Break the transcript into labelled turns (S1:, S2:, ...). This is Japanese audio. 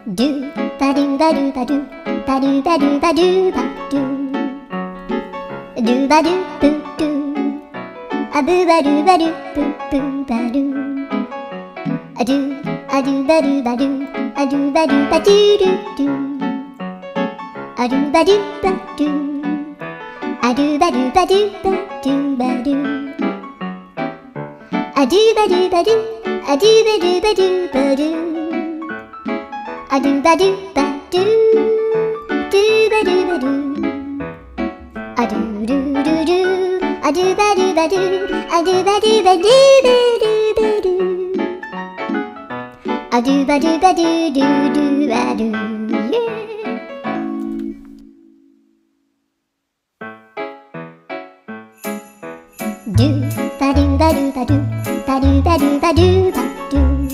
S1: ドゥバドゥバドゥバドゥバドゥバドゥバドゥバドゥドゥバドゥブドゥアブバドゥバドゥブブバドゥアドゥアドゥバドゥバドゥアドゥバドゥバドゥドゥドゥアドゥバドゥバドゥアドゥバドゥバドゥバドゥバドゥアドゥバドゥバドゥアドゥバドゥバドゥバドゥアドゥバドゥバドゥドゥバドゥバドゥアドゥルルルアドゥバドゥバドゥアドゥバドゥバドゥバドゥバドゥアドゥバドゥバドゥドゥドゥバドゥ